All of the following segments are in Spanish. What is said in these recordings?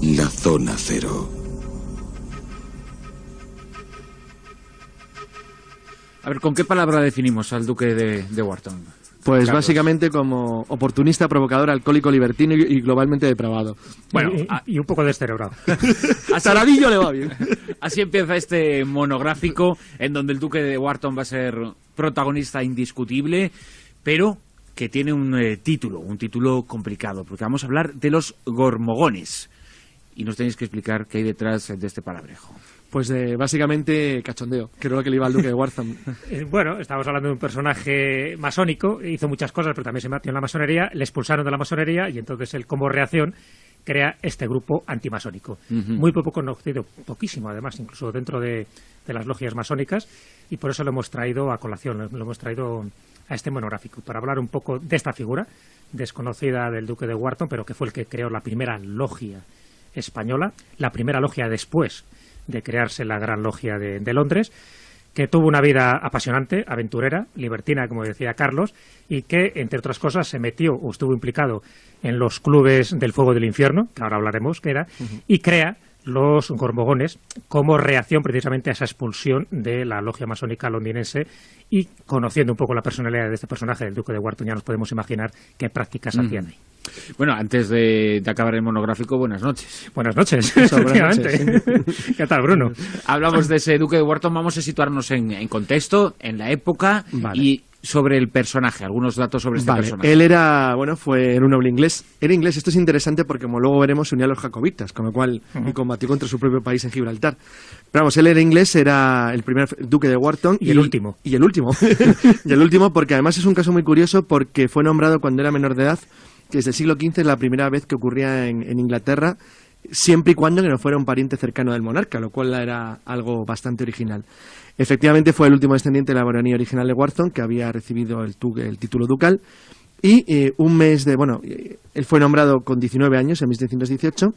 La Zona Cero. A ver, ¿con qué palabra definimos al duque de Wharton? Pues Carlos. básicamente como oportunista, provocador, alcohólico, libertino y globalmente depravado. Bueno, y un poco descerebrado. A Taradillo le va bien. Así empieza este monográfico en donde el duque de Wharton va a ser protagonista indiscutible, pero que tiene un título complicado, porque vamos a hablar de los gormogones. Y nos tenéis que explicar qué hay detrás de este palabrejo. Pues básicamente cachondeo, que era lo que le iba al duque de Wharton. Bueno, estamos hablando de un personaje masónico, hizo muchas cosas, pero también se metió en la masonería, le expulsaron de la masonería y entonces él, como reacción, crea este grupo antimasónico. Muy poco conocido, poquísimo además, incluso dentro de las logias masónicas, y por eso lo hemos traído a colación, lo hemos traído a este monográfico, para hablar un poco de esta figura desconocida del duque de Wharton, pero que fue el que creó la primera logia española, la primera logia después de crearse la Gran Logia de Londres, que tuvo una vida apasionante, aventurera, libertina, como decía Carlos, y que, entre otras cosas, se metió o estuvo implicado en los clubes del fuego del infierno, que ahora hablaremos qué era, y crea los gormogones como reacción precisamente a esa expulsión de la logia masónica londinense, y conociendo un poco la personalidad de este personaje, del duque de Wharton, ya nos podemos imaginar qué prácticas hacían ahí. Bueno, antes de acabar el monográfico, buenas noches. Buenas noches, Buenas noches. ¿Qué tal, Bruno? Hablamos de ese duque de Wharton, vamos a situarnos en contexto, en la época, Vale. y sobre el personaje, algunos datos sobre este personaje. Él fue un noble inglés. Era inglés, esto es interesante porque, como luego veremos, se unió a los jacobitas, con lo cual y combatió contra su propio país en Gibraltar. Pero vamos, él era inglés, era el primer duque de Wharton. Y el último. Y el último. Y el último, porque además es un caso muy curioso, porque fue nombrado cuando era menor de edad, que desde el siglo XV es la primera vez que ocurría en Inglaterra, siempre y cuando que no fuera un pariente cercano del monarca, lo cual era algo bastante original. Efectivamente fue el último descendiente de la baronía original de Wharton, que había recibido el título ducal, y él fue nombrado con 19 años, en 1718,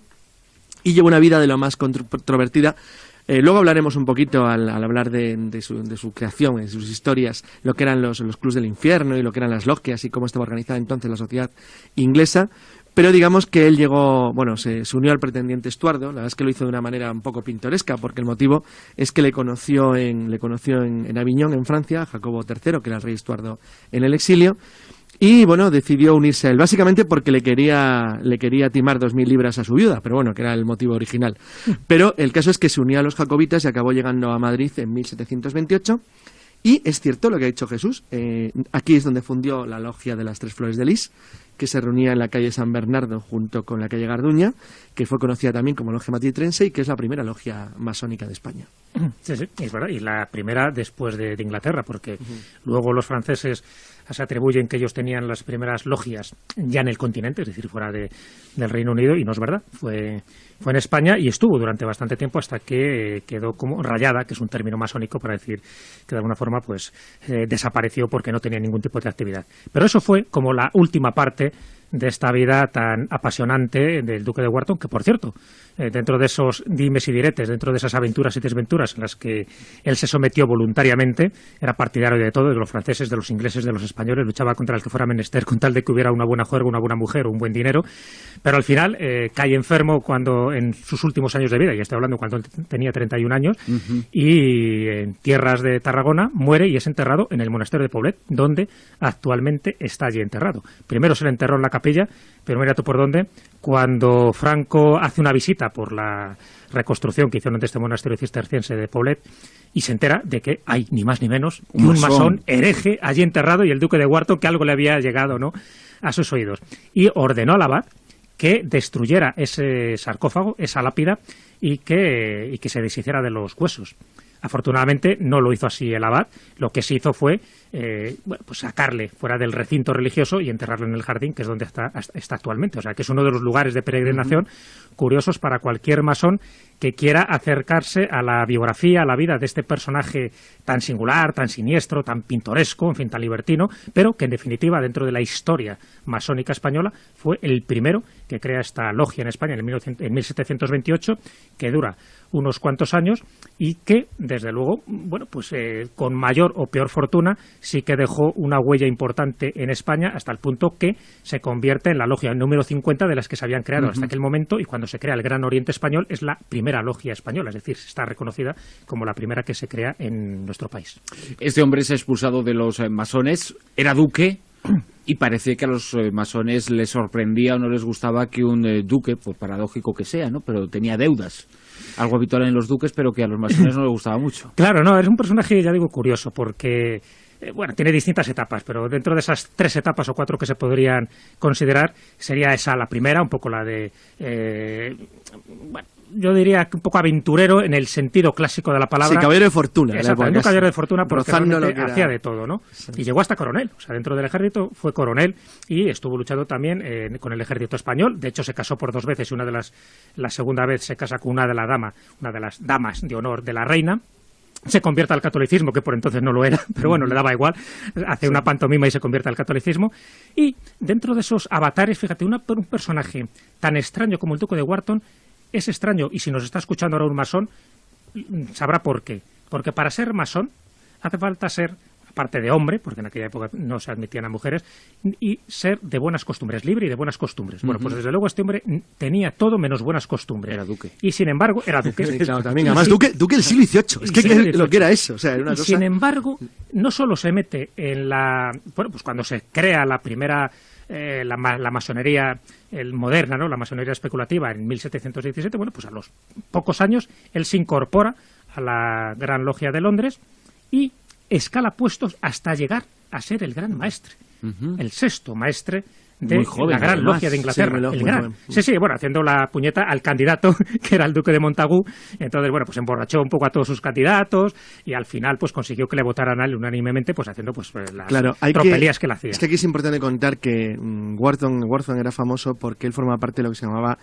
y llevó una vida de lo más controvertida. Luego hablaremos un poquito, al hablar de su creación, de sus historias, lo que eran los clubs del infierno y lo que eran las logias y cómo estaba organizada entonces la sociedad inglesa. Pero digamos que él se unió al pretendiente Estuardo. La verdad es que lo hizo de una manera un poco pintoresca, porque el motivo es que le conoció en Aviñón, en Francia, a Jacobo III, que era el rey Estuardo en el exilio. Y bueno, decidió unirse a él, básicamente porque le quería timar 2.000 libras a su viuda, pero bueno, que era el motivo original. Pero el caso es que se unió a los jacobitas y acabó llegando a Madrid en 1728. Y es cierto lo que ha dicho Jesús, aquí es donde fundió la logia de las Tres Flores de Lis, que se reunía en la calle San Bernardo junto con la calle Garduña, que fue conocida también como Logia Matitrense y que es la primera logia masónica de España. Sí, es verdad, y la primera después de Inglaterra, porque luego los franceses se atribuyen que ellos tenían las primeras logias ya en el continente, es decir, fuera del Reino Unido, y no es verdad, fue en España y estuvo durante bastante tiempo hasta que quedó como rayada, que es un término masónico para decir que de alguna forma desapareció porque no tenía ningún tipo de actividad. Pero eso fue como la última parte de esta vida tan apasionante del duque de Wharton, que por cierto, dentro de esos dimes y diretes, dentro de esas aventuras y desventuras en las que él se sometió voluntariamente, era partidario de todo, de los franceses, de los ingleses, de los españoles, luchaba contra el que fuera menester con tal de que hubiera una buena juerga, una buena mujer, un buen dinero, pero al final cae enfermo cuando en sus últimos años de vida, y estoy hablando cuando él tenía 31 años, y en tierras de Tarragona muere y es enterrado en el monasterio de Poblet, donde actualmente está allí enterrado. Primero se le enterró en la capilla, pero mira tú por dónde, cuando Franco hace una visita por la reconstrucción que hicieron de este monasterio cisterciense de Poblet y se entera de que hay ni más ni menos que un masón hereje allí enterrado, y el duque de Wharton, que algo le había llegado, ¿no?, a sus oídos, y ordenó al abad que destruyera ese sarcófago, esa lápida, y que se deshiciera de los huesos. Afortunadamente no lo hizo así el abad, lo que se hizo fue sacarle fuera del recinto religioso y enterrarlo en el jardín, que es donde está actualmente. O sea, que es uno de los lugares de peregrinación curiosos para cualquier masón que quiera acercarse a la biografía, a la vida de este personaje tan singular, tan siniestro, tan pintoresco, en fin, tan libertino, pero que en definitiva dentro de la historia masónica española fue el primero que crea esta logia en España en 1728, que dura unos cuantos años y que, desde luego, con mayor o peor fortuna, sí que dejó una huella importante en España hasta el punto que se convierte en la logia número 50 de las que se habían creado hasta aquel momento, y cuando se crea el Gran Oriente Español es la primera logia española, es decir, está reconocida como la primera que se crea en nuestro país. Este hombre es expulsado de los masones, era duque, y parece que a los masones les sorprendía o no les gustaba que un duque, pues paradójico que sea, ¿no?, pero tenía deudas. Algo habitual en los duques, pero que a los masones no les gustaba mucho. Claro, no, es un personaje, ya digo, curioso, porque bueno, tiene distintas etapas, pero dentro de esas 3 etapas o 4 que se podrían considerar, sería esa la primera, un poco la de, bueno, yo diría que un poco aventurero en el sentido clásico de la palabra. Sí, caballero de fortuna. Exactamente, un caballero de fortuna porque realmente era... hacía de todo, ¿no? Sí. Y llegó hasta coronel, o sea, dentro del ejército fue coronel y estuvo luchando también con el ejército español. De hecho, se casó por 2 veces y la segunda vez se casa con una de las damas de honor de la reina. Se convierte al catolicismo, que por entonces no lo era, pero bueno, le daba igual, hace una pantomima y se convierte al catolicismo. Y dentro de esos avatares, fíjate, un personaje tan extraño como el duque de Wharton es extraño, y si nos está escuchando ahora un masón, sabrá por qué. Porque para ser masón hace falta ser, aparte de hombre, porque en aquella época no se admitían a mujeres, y ser de buenas costumbres, libre y de buenas costumbres. Bueno, pues desde luego este hombre tenía todo menos buenas costumbres. Era duque. Y sin embargo, era duque. Sí, claro, también. Además, duque del siglo XVIII. Es que lo que era eso. O sea, era una cosa... Sin embargo, no solo se mete en bueno, pues cuando se crea la primera... la masonería moderna, ¿no?, la masonería especulativa en 1717, bueno, pues a los pocos años él se incorpora a la Gran Logia de Londres y escala puestos hasta llegar a ser el gran maestre, el 6º maestre de joven, la Gran Logia de Inglaterra. Sí, el gran. Sí, bueno, haciendo la puñeta al candidato, que era el duque de Montagu. Entonces, bueno, pues emborrachó un poco a todos sus candidatos y al final pues consiguió que le votaran a él unánimemente, pues haciendo pues las tropelías que le hacía. Es que aquí es importante contar que Wharton era famoso porque él formaba parte de lo que se llamaba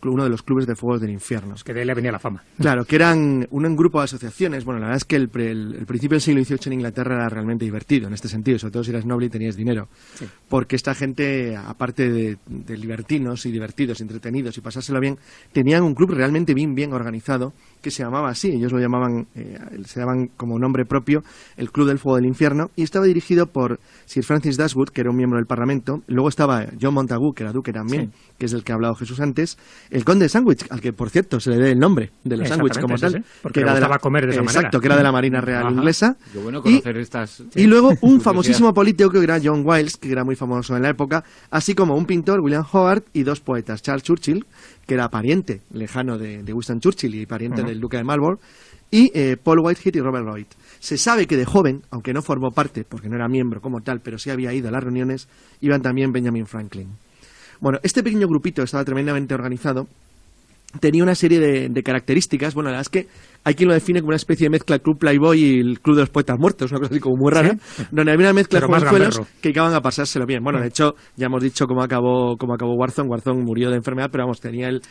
uno de los clubes de fuegos del infierno. Es que de él le venía la fama. Claro, que eran un grupo de asociaciones. Bueno, la verdad es que el principio del siglo XVIII en Inglaterra era realmente divertido en este sentido, sobre todo si eras noble y tenías dinero. Sí. Porque esta gente, aparte de libertinos y divertidos, entretenidos y pasárselo bien, tenían un club realmente bien organizado que se llamaba así, ellos lo llamaban, se daban como nombre propio el Club del Fuego del Infierno, y estaba dirigido por Sir Francis Dashwood, que era un miembro del Parlamento. Luego estaba John Montagu, que era duque también, sí, que es del que ha hablado Jesús antes, el conde de Sandwich, al que por cierto se le dé el nombre de los Sandwich como tal, porque le gustaba comer de esa manera. Exacto, que era de la Marina Real inglesa. Qué bueno conocer estas... Y luego un famosísimo político que era John Wilkes, que era muy famoso en la época, así como un pintor, William Howard, y 2 poetas, Charles Churchill, que era pariente lejano de Winston Churchill y pariente del duque de Marlborough, y Paul Whitehead y Robert Lloyd. Se sabe que de joven, aunque no formó parte, porque no era miembro como tal, pero sí había ido a las reuniones, iban también Benjamin Franklin. Bueno, este pequeño grupito estaba tremendamente organizado, tenía una serie de características. Bueno, la verdad es que hay quien lo define como una especie de mezcla del Club Playboy y el Club de los Poetas Muertos, una cosa así como muy rara, ¿sí?, donde había una mezcla de jovenzuelos que iban a pasárselo bien. Bueno, de hecho, ya hemos dicho cómo acabó Wharton. Wharton murió de enfermedad, pero vamos, tenía el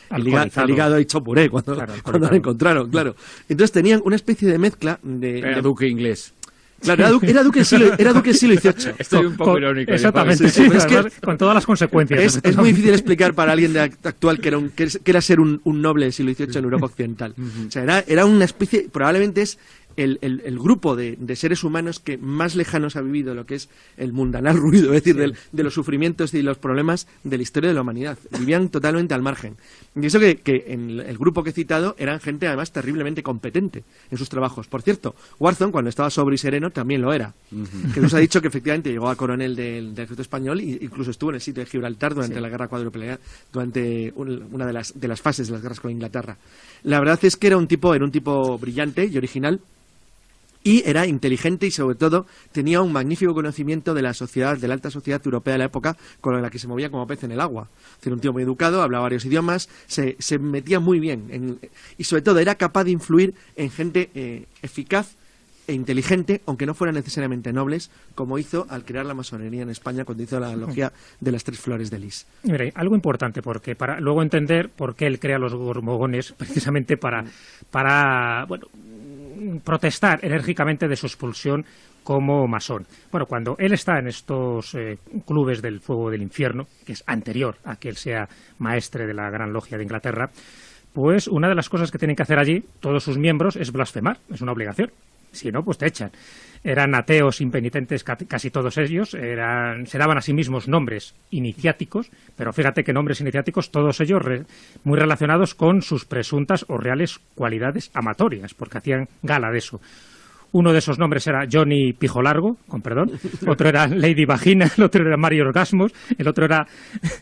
hígado hecho puré cuando lo encontraron, claro. Entonces tenían una especie de mezcla de duque inglés. Claro, era duque del siglo XVIII. Estoy un poco irónico. Exactamente, sí, es que, con todas las consecuencias. Es muy difícil explicar para alguien actual que era ser un noble del siglo XVIII en Europa Occidental. O sea, era una especie, probablemente es el grupo de seres humanos que más lejanos ha vivido lo que es el mundanal ruido, es decir, de los sufrimientos y los problemas de la historia de la humanidad. Vivían totalmente al margen. Y eso que en el grupo que he citado eran gente además terriblemente competente en sus trabajos. Por cierto, Wharton, cuando estaba sobrio y sereno, también lo era. Que nos ha dicho que efectivamente llegó a coronel del ejército español e incluso estuvo en el sitio de Gibraltar durante la guerra cuadruple, durante una de las fases de las guerras con Inglaterra. La verdad es que era un tipo brillante y original, y era inteligente y sobre todo tenía un magnífico conocimiento de la sociedad, de la alta sociedad europea de la época, con la que se movía como pez en el agua. Era un tío muy educado, hablaba varios idiomas, se metía muy bien y sobre todo era capaz de influir en gente eficaz e inteligente, aunque no fueran necesariamente nobles, como hizo al crear la masonería en España cuando hizo la logia de las 3 flores de lis. Mire, algo importante, porque para luego entender por qué él crea los Borbogones, precisamente para protestar enérgicamente de su expulsión como masón. Bueno, cuando él está en estos clubes del fuego del infierno, que es anterior a que él sea maestre de la Gran Logia de Inglaterra, pues una de las cosas que tienen que hacer allí todos sus miembros es blasfemar, es una obligación. Si no, pues te echan. Eran ateos impenitentes casi todos ellos, se daban a sí mismos nombres iniciáticos, pero fíjate que nombres iniciáticos, todos ellos muy relacionados con sus presuntas o reales cualidades amatorias, porque hacían gala de eso. Uno de esos nombres era Johnny Pijo Largo, con perdón, otro era Lady Vagina, el otro era Mario Orgasmos, el otro era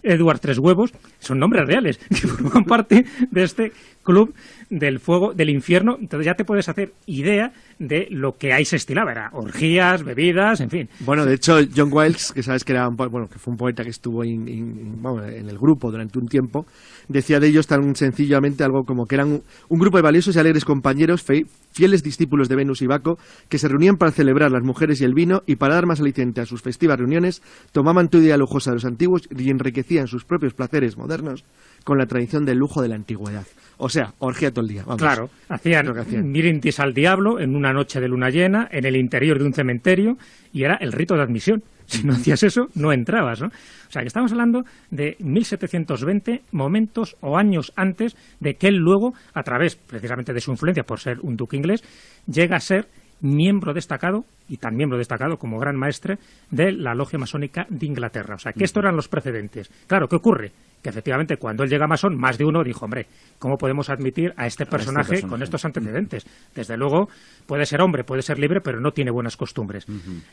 Edward Tres Huevos. Son nombres reales que forman parte de este club del fuego del infierno. Entonces ya te puedes hacer idea de lo que ahí se estilaba. Era orgías, bebidas, en fin. Bueno, de hecho, John Wilkes, que sabes que era que fue un poeta que estuvo en el grupo durante un tiempo, decía de ellos tan sencillamente algo como que eran un grupo de valiosos y alegres compañeros, fieles discípulos de Venus y Baco, que se reunían para celebrar las mujeres y el vino, y para dar más aliciente a sus festivas reuniones, tomaban toda idea lujosa de los antiguos y enriquecían sus propios placeres modernos con la tradición del lujo de la antigüedad. O sea, orgía todo el día. Vamos. Claro, hacían brindis al diablo en una noche de luna llena, en el interior de un cementerio, y era el rito de admisión. Si no hacías eso, no entrabas, ¿no? O sea, que estamos hablando de 1720, momentos o años antes de que él luego, a través precisamente de su influencia por ser un duque inglés, llega a ser miembro destacado, y tan miembro destacado como gran maestre, de la logia masónica de Inglaterra. O sea, que estos eran los precedentes. Claro, ¿qué ocurre? Que efectivamente cuando él llega a masón, más de uno dijo, hombre, ¿cómo podemos admitir a este personaje con estos antecedentes? Desde luego, puede ser hombre, puede ser libre, pero no tiene buenas costumbres.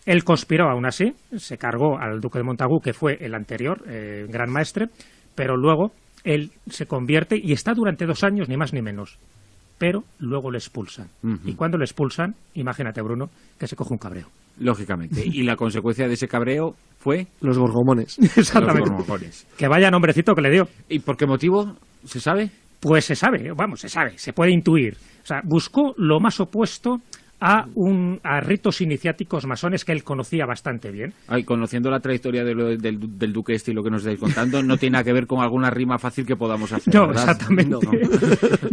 Él conspiró aún así, se cargó al duque de Montagu, que fue el anterior gran maestre, pero luego él se convierte y está durante 2 años, ni más ni menos. Pero luego le expulsan. Y cuando le expulsan, imagínate, Bruno, que se coge un cabreo. Lógicamente. Y la consecuencia de ese cabreo fue... Los gorgomones. Exactamente. Los gorgomones. Que vaya nombrecito que le dio. ¿Y por qué motivo? ¿Se sabe? Pues se sabe, se puede intuir. O sea, buscó lo más opuesto a ritos iniciáticos masones que él conocía bastante bien. Ay, conociendo la trayectoria del duque este y lo que nos estáis contando, no tiene nada que ver con alguna rima fácil que podamos hacer. No, ¿verdad? exactamente.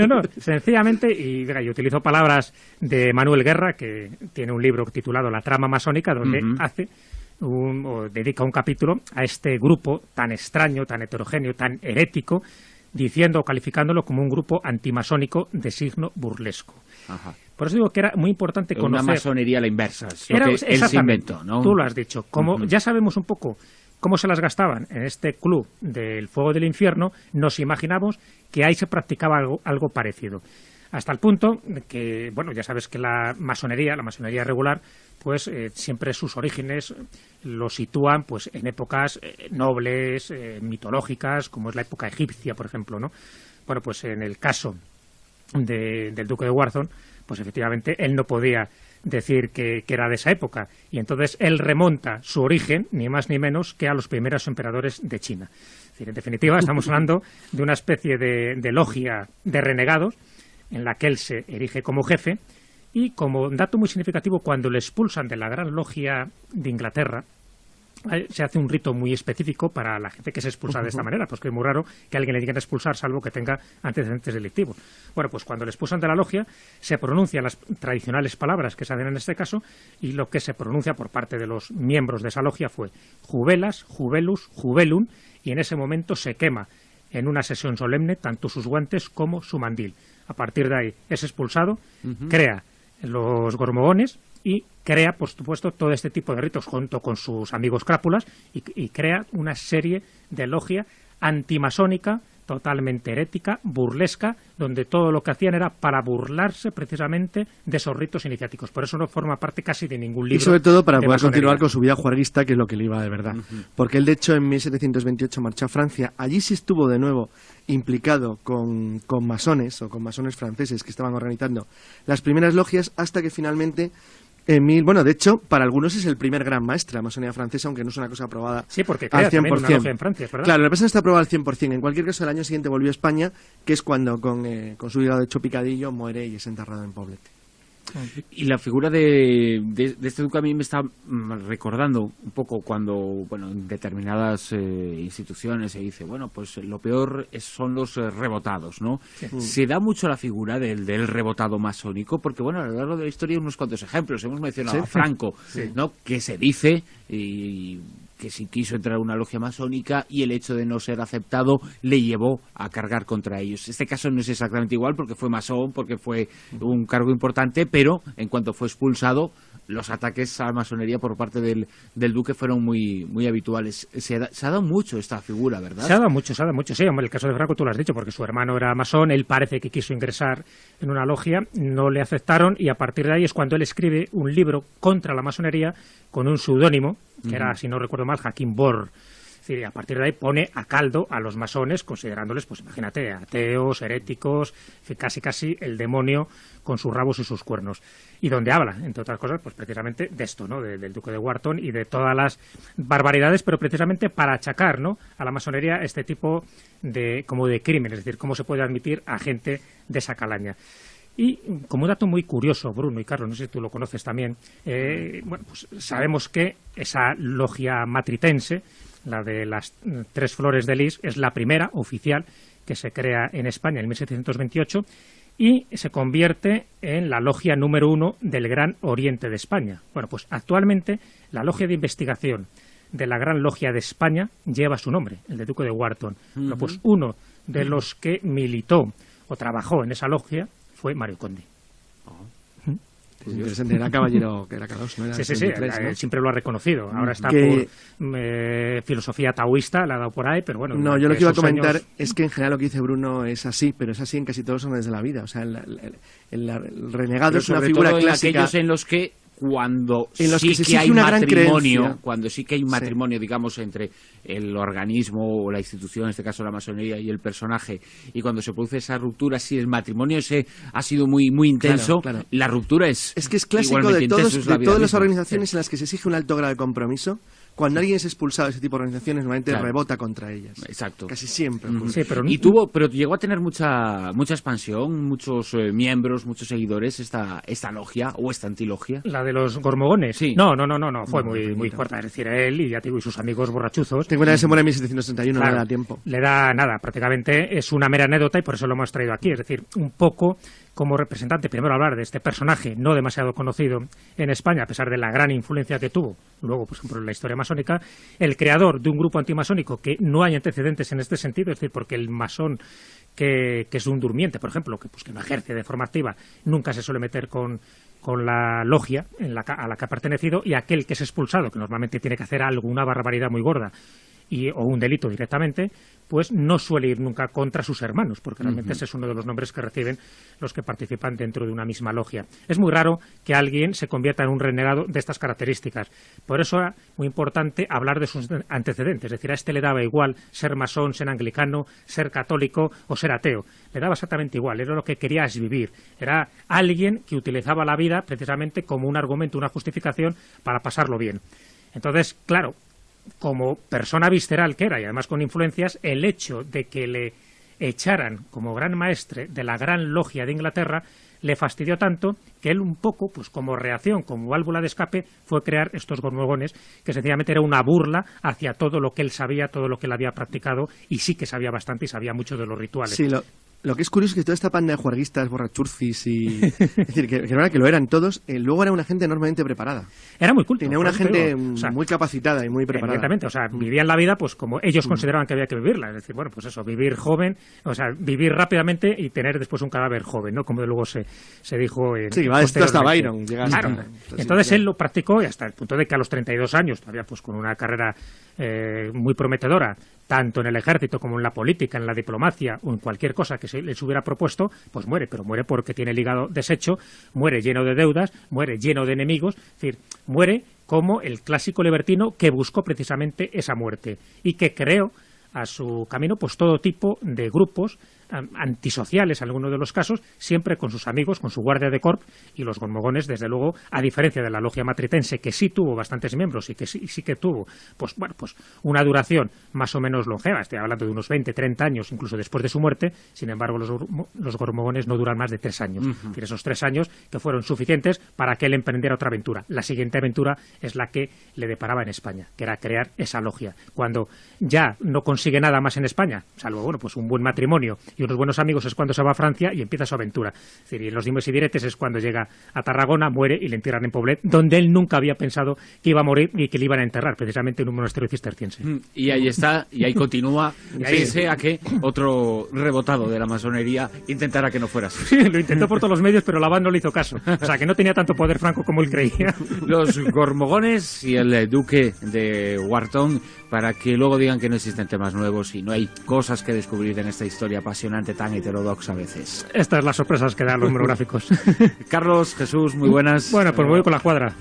No, sencillamente, y mira, yo utilizo palabras de Manuel Guerra, que tiene un libro titulado La trama masónica, donde dedica un capítulo a este grupo tan extraño, tan heterogéneo, tan herético, diciendo o calificándolo como un grupo antimasónico de signo burlesco. Ajá. Por eso digo que era muy importante conocer... Una masonería a la inversa, es lo que él se inventó, ¿no? Tú lo has dicho. Como ya sabemos un poco cómo se las gastaban en este club del fuego del infierno, nos imaginamos que ahí se practicaba algo parecido. Hasta el punto de que, bueno, ya sabes que la masonería regular, pues siempre sus orígenes los sitúan pues en épocas nobles, mitológicas, como es la época egipcia, por ejemplo, ¿no? Bueno, pues en el caso del duque de Warthon, pues efectivamente él no podía decir que era de esa época, y entonces él remonta su origen, ni más ni menos, que a los primeros emperadores de China. Es decir, en definitiva, estamos hablando de una especie de logia de renegados, en la que él se erige como jefe, y como dato muy significativo, cuando le expulsan de la Gran Logia de Inglaterra, se hace un rito muy específico para la gente que se expulsa de esta manera, pues que es muy raro que a alguien le digan expulsar salvo que tenga antecedentes delictivos. Bueno, pues cuando le expulsan de la logia se pronuncian las tradicionales palabras que se hacen en este caso, y lo que se pronuncia por parte de los miembros de esa logia fue jubelas, jubelus, jubelum, y en ese momento se quema en una sesión solemne tanto sus guantes como su mandil. A partir de ahí es expulsado, crea los gormogones y crea, por supuesto, todo este tipo de ritos junto con sus amigos crápulas y crea una serie de logia antimasónica, totalmente herética, burlesca, donde todo lo que hacían era para burlarse precisamente de esos ritos iniciáticos. Por eso no forma parte casi de ningún libro. Y sobre todo para de poder masonería. continuar con su vida juerguista, que es lo que le iba de verdad. Porque él, de hecho, en 1728 marchó a Francia. Allí sí estuvo de nuevo implicado con masones o con masones franceses que estaban organizando las primeras logias, hasta que finalmente... de hecho, para algunos es el primer gran maestre de la masonería francesa, aunque no es una cosa aprobada Sí, porque al crea 100%. también una logia en Francia, ¿verdad? Claro, la persona está aprobada al 100%. En cualquier caso, el año siguiente volvió a España, que es cuando con su hígado hecho picadillo muere y es enterrado en Poblete. Y la figura de este duque a mí me está recordando un poco cuando, bueno, en determinadas instituciones se dice, bueno, pues lo peor son los rebotados, ¿no? Sí. Se da mucho la figura del rebotado masónico, porque, bueno, a lo largo de la historia hay unos cuantos ejemplos. Hemos mencionado a Franco, ¿no? Que se dice, y que sí quiso entrar a una logia masónica y el hecho de no ser aceptado le llevó a cargar contra ellos. Este caso no es exactamente igual porque fue masón, porque fue un cargo importante, pero en cuanto fue expulsado, los ataques a la masonería por parte del duque fueron muy habituales. Se ha dado mucho esta figura, ¿verdad? Se ha dado mucho, sí, hombre, el caso de Franco tú lo has dicho, porque su hermano era masón, él parece que quiso ingresar en una logia, no le aceptaron y a partir de ahí es cuando él escribe un libro contra la masonería con un seudónimo, que era, si no recuerdo mal, Joaquín Borr. Es decir, a partir de ahí pone a caldo a los masones, considerándoles, pues imagínate, ateos, heréticos, casi el demonio con sus rabos y sus cuernos. Y donde habla, entre otras cosas, pues precisamente de esto, ¿no? Del duque de Wharton y de todas las barbaridades, pero precisamente para achacar, ¿no?, a la masonería este tipo de crimen, es decir, cómo se puede admitir a gente de esa calaña. Y como un dato muy curioso, Bruno y Carlos, no sé si tú lo conoces también, pues sabemos que esa logia matritense, la de las Tres Flores de Lis, es la primera oficial que se crea en España en 1728 y se convierte en la logia número 1 del Gran Oriente de España. Bueno, pues actualmente la logia de investigación de la Gran Logia de España lleva su nombre, el de Duque de Wharton. Bueno, pues uno de los que militó o trabajó en esa logia fue Mario Conde. Pues interesante, era caballero, que era K2, ¿no? Era Sí, 23, ¿no? siempre lo ha reconocido. Ahora está por filosofía taoísta, la ha dado por ahí, pero bueno. No, yo lo que iba a comentar es que en general lo que dice Bruno es así, pero es así en casi todos los órdenes de la vida. O sea, el renegado pero es una figura todo clásica. En aquellos en los que cuando en los sí que hay matrimonio, cuando sí que hay matrimonio, digamos, entre el organismo o la institución, en este caso la masonería, y el personaje, y cuando se produce esa ruptura, si el matrimonio ese ha sido muy intenso, claro. La ruptura es que es clásico de todas las organizaciones en las que se exige un alto grado de compromiso. Cuando alguien es expulsado de ese tipo de organizaciones, normalmente rebota contra ellas. Exacto. Casi siempre. Sí, pero llegó a tener mucha expansión, muchos miembros, muchos seguidores, esta logia o esta antilogia. ¿La de los gormogones? Sí. No, fue muy corta. Es decir, él y sus amigos borrachuzos. Tengo una vez se muere en 1731, claro, no le da tiempo. Le da nada, prácticamente es una mera anécdota y por eso lo hemos traído aquí. Es decir, un poco como representante, primero hablar de este personaje no demasiado conocido en España, a pesar de la gran influencia que tuvo, luego, por ejemplo, en la historia masónica, el creador de un grupo antimasónico que no hay antecedentes en este sentido, es decir, porque el masón que es un durmiente, por ejemplo, que no ejerce de forma activa, nunca se suele meter con la logia a la que ha pertenecido, y aquel que es expulsado, que normalmente tiene que hacer alguna barbaridad muy gorda, o un delito directamente, pues no suele ir nunca contra sus hermanos, porque realmente ese es uno de los nombres que reciben los que participan dentro de una misma logia. Es muy raro que alguien se convierta en un renegado de estas características. Por eso era muy importante hablar de sus antecedentes. Es decir, a este le daba igual ser masón, ser anglicano, ser católico o ser ateo. Le daba exactamente igual. Era lo que quería es vivir. Era alguien que utilizaba la vida precisamente como un argumento, una justificación para pasarlo bien. Entonces, claro, como persona visceral que era y además con influencias, el hecho de que le echaran como gran maestre de la Gran Logia de Inglaterra le fastidió tanto que él un poco, pues como reacción, como válvula de escape, fue crear estos gormogones, que sencillamente era una burla hacia todo lo que él sabía, todo lo que él había practicado, y sí que sabía bastante y sabía mucho de los rituales. Sí, lo que es curioso es que toda esta panda de juerguistas, borrachurcis es decir, que lo eran todos, luego era una gente enormemente preparada. Era muy culto. Tenía una gente muy capacitada y muy preparada. Exactamente, vivían la vida pues como ellos consideraban que había que vivirla. Es decir, bueno, pues eso, vivir joven, vivir rápidamente y tener después un cadáver joven, ¿no? Como luego se dijo en... Sí, va esto hasta Byron. Claro. Entonces él lo practicó y hasta el punto de que a los 32 años, todavía pues con una carrera muy prometedora, tanto en el ejército como en la política, en la diplomacia o en cualquier cosa que se les hubiera propuesto, pues muere, pero muere porque tiene el hígado deshecho, muere lleno de deudas, muere lleno de enemigos, es decir, muere como el clásico libertino que buscó precisamente esa muerte y que creó a su camino pues todo tipo de grupos antisociales, en algunos de los casos, siempre con sus amigos, con su guardia de corps, y los gormogones, desde luego, a diferencia de la logia matritense, que sí tuvo bastantes miembros y que sí que tuvo pues una duración más o menos longeva, estoy hablando de unos 20, 30 años, incluso después de su muerte. Sin embargo, los gormogones no duran más de 3 años. Es decir, esos 3 años que fueron suficientes para que él emprendiera otra aventura. La siguiente aventura es la que le deparaba en España, que era crear esa logia. Cuando ya no consigue nada más en España, salvo pues un buen matrimonio y unos buenos amigos es cuando se va a Francia y empieza su aventura. Es decir, y en los dimes y diretes es cuando llega a Tarragona, muere y le entierran en Poblet, donde él nunca había pensado que iba a morir y que le iban a enterrar, precisamente en un monasterio cisterciense. Y ahí está, y ahí continúa, pese a que otro rebotado de la masonería intentara que no fuera así. Lo intentó por todos los medios, pero la abad no le hizo caso. O sea, que no tenía tanto poder Franco como él creía. Los Gormogones y el duque de Wharton, para que luego digan que no existen temas nuevos y no hay cosas que descubrir en esta historia apasionante tan heterodoxa a veces. Estas las sorpresas que dan los monográficos. Carlos, Jesús, muy buenas. Bueno, pues me voy con la cuadra.